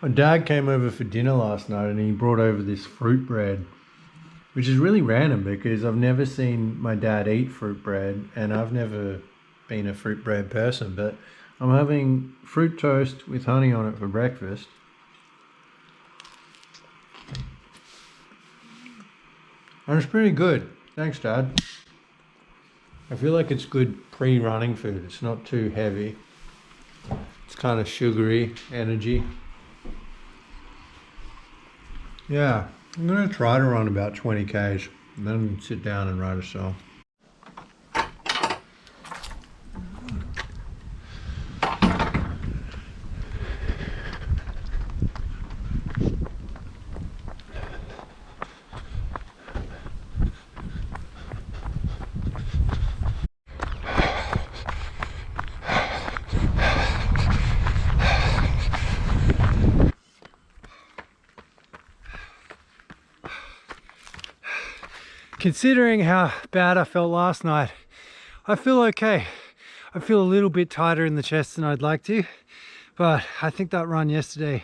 My dad came over for dinner last night and he brought over this fruit bread, which is really random because I've never seen my dad eat fruit bread and I've never been a fruit bread person, but I'm having fruit toast with honey on it for breakfast. And it's pretty good. Thanks, Dad. I feel like it's good pre-running food. It's not too heavy. It's kind of sugary energy. Yeah, I'm going to try to run about 20 Ks and then sit down and write a song. Considering how bad I felt last night, I feel okay. I feel a little bit tighter in the chest than I'd like to, but I think that run yesterday,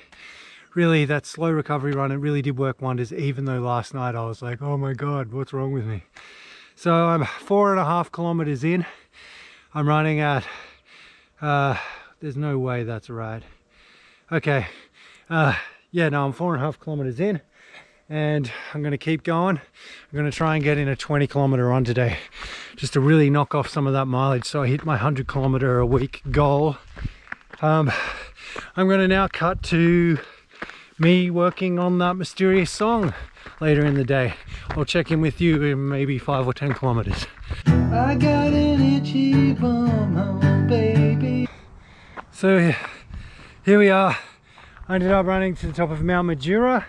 really that slow recovery run, it really did work wonders, even though last night I was like, oh my God, what's wrong with me? So I'm 4.5 kilometers in. I'm running at, there's no way that's right. Okay, yeah, no, I'm 4.5 kilometers in. And I'm going to keep going. I'm going to try and get in a 20 kilometer run today just to really knock off some of that mileage so I hit my 100 kilometer a week goal. I'm going to now cut to me working on that mysterious song later in the day. I'll check in with you in maybe 5 or 10 kilometers. I got an itchy bum home, baby. So here we are. I ended up running to the top of Mount Majura,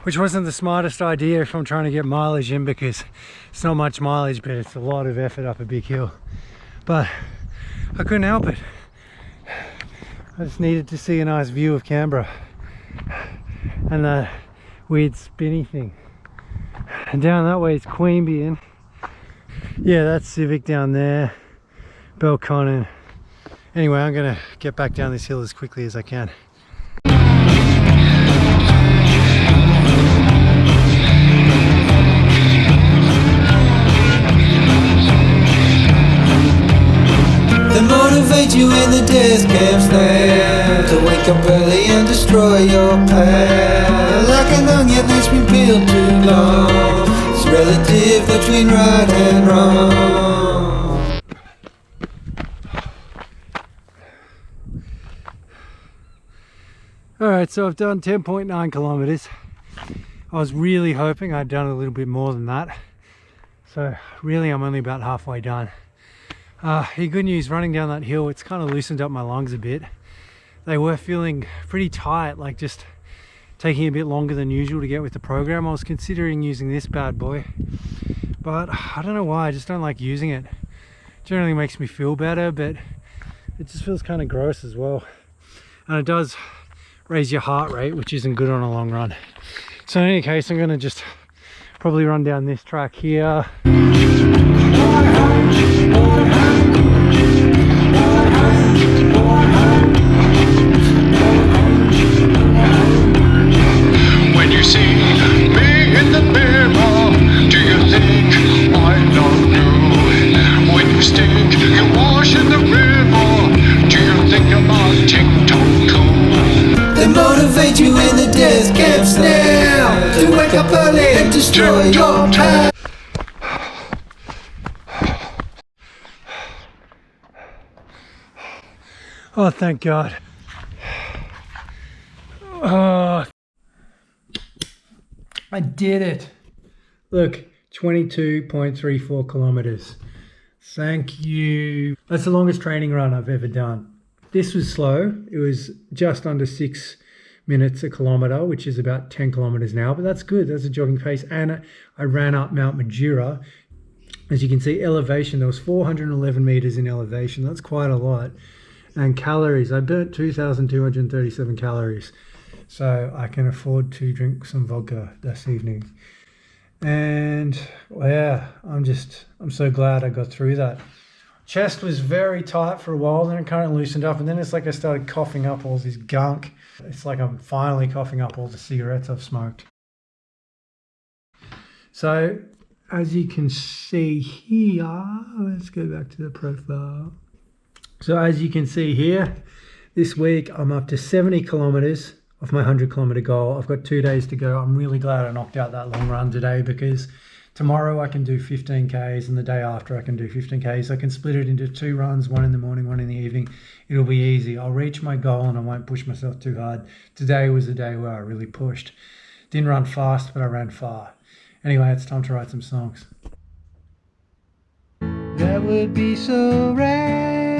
which wasn't the smartest idea if I'm trying to get mileage in, because it's not much mileage, but it's a lot of effort up a big hill. But I couldn't help it. I just needed to see a nice view of Canberra and that weird spinny thing. And down that way is Queanbeyan. Yeah, that's Civic down there, Belconnen. Anyway, I'm gonna get back down this hill as quickly as I can. Motivate you in the death camps there to wake up early and destroy your path. Like an onion that's been peeled too long, it's relative between right and wrong. Alright, so I've done 10.9 kilometers. I was really hoping I'd done a little bit more than that. So really I'm only about halfway done. Good news, running down that hill, it's kind of loosened up my lungs a bit. They were feeling pretty tight, like just taking a bit longer than usual to get with the program. I was considering using this bad boy, but I don't know why, I just don't like using it. Generally makes me feel better, but it just feels kind of gross as well. And it does raise your heart rate, which isn't good on a long run. So in any case, I'm going to just probably run down this track here. When you see me in the mirror, do you think I love you? When you stink, you wash in the river, do you think about tick-tock-toe? They motivate you in the death camps now to wake up early and destroy your path. Oh, thank God. Oh, I did it. Look, 22.34 kilometers. Thank you. That's the longest training run I've ever done. This was slow. It was just under 6 minutes a kilometer, which is about 10 kilometers now, but that's good. That's a jogging pace. And I ran up Mount Majura. As you can see, elevation, there was 411 meters in elevation. That's quite a lot. And calories, I burnt 2,237 calories. So I can afford to drink some vodka this evening. And yeah, I'm so glad I got through that. Chest was very tight for a while, then it kind of loosened up, and then it's like I started coughing up all this gunk. It's like I'm finally coughing up all the cigarettes I've smoked. So, as you can see here, let's go back to the profile. So as you can see here, this week I'm up to 70 kilometers of my 100 kilometer goal. I've got 2 days to go. I'm really glad I knocked out that long run today, because tomorrow I can do 15 Ks and the day after I can do 15 Ks. I can split it into 2 runs, one in the morning, one in the evening. It'll be easy. I'll reach my goal and I won't push myself too hard. Today was the day where I really pushed. Didn't run fast, but I ran far. Anyway, it's time to write some songs. That would be so rare.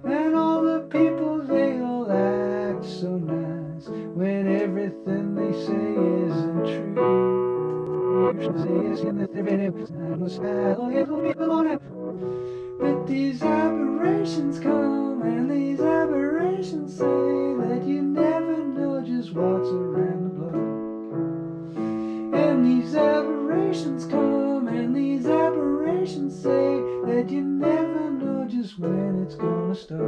And all the people, they all act so nice when everything they say isn't true. But these aberrations come, and these aberrations say that you never know just what's around the block. And these aberrations come, and these aberrations say that you never know just when it's gonna stop.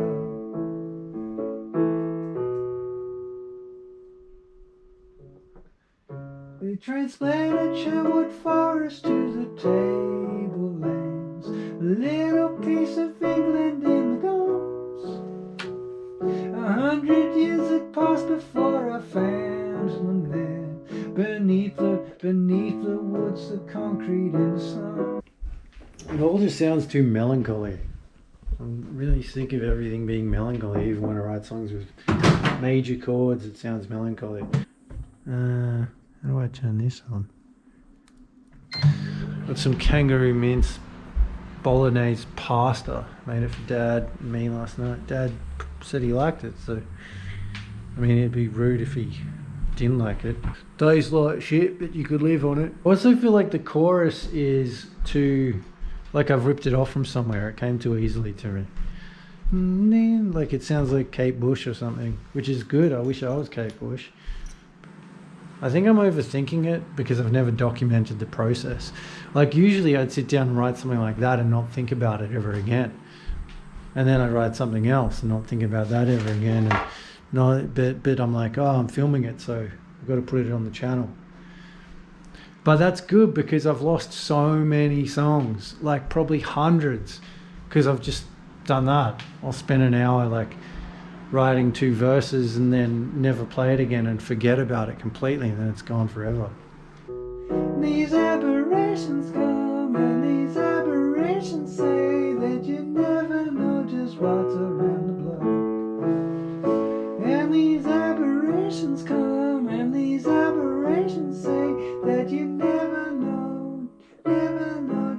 They transplanted Sherwood Forest to the tablelands, a little piece of England in the gums. 100 years had passed before I found them there, beneath the woods, the concrete and the sun. It all just sounds too melancholy. I'm really sick of everything being melancholy. Even when I write songs with major chords, it sounds melancholy. How do I turn this on? Got some kangaroo mince bolognese pasta. Made it for Dad and me last night. Dad said he liked it, so I mean, it'd be rude if he didn't like it. Tastes like shit, but you could live on it. I also feel like the chorus is too, like I've ripped it off from somewhere. It came too easily to me. Like it sounds like Kate Bush or something, which is good. I wish I was Kate Bush. I think I'm overthinking it because I've never documented the process. Like usually I'd sit down and write something like that and not think about it ever again. And then I'd write something else and not think about that ever again. And but I'm like, oh, I'm filming it, so I've got to put it on the channel. But that's good because I've lost so many songs, like probably hundreds, because I've just done that. I'll spend an hour like writing 2 verses and then never play it again and forget about it completely, and then it's gone forever. These aberrations come, and these aberrations say that you never know just what's around the block. And these aberrations come, and these aberrations say that you never know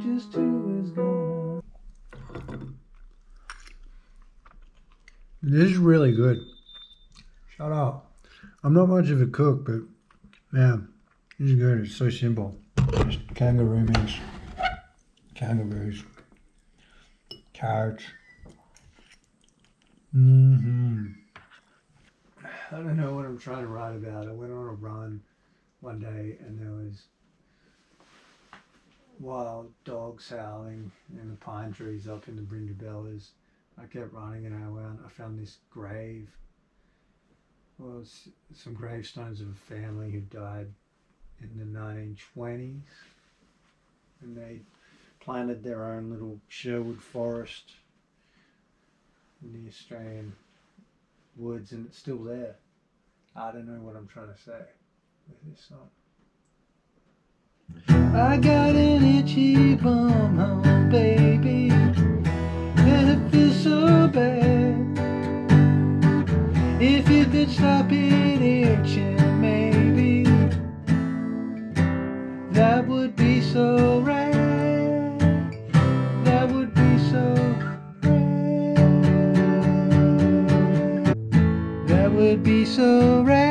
just who is gonna. This is really good. Shut up. I'm not much of a cook, but man, this is good. It's so simple. Just kangaroo mince, kangaroos, carrots. I don't know what I'm trying to write about. I went on a run one day and there was wild dogs howling in the pine trees up in the Brindabellas. I kept running and I found this grave. Well, it's some gravestones of a family who died in the 1920s, and they planted their own little Sherwood forest in the Australian woods, and it's still there. I don't know what I'm trying to say with this song. I got an itchy bum home, baby, and it feels so bad. If you could stop it itching, maybe that would be so rare. That would be so rare. That would be so rare.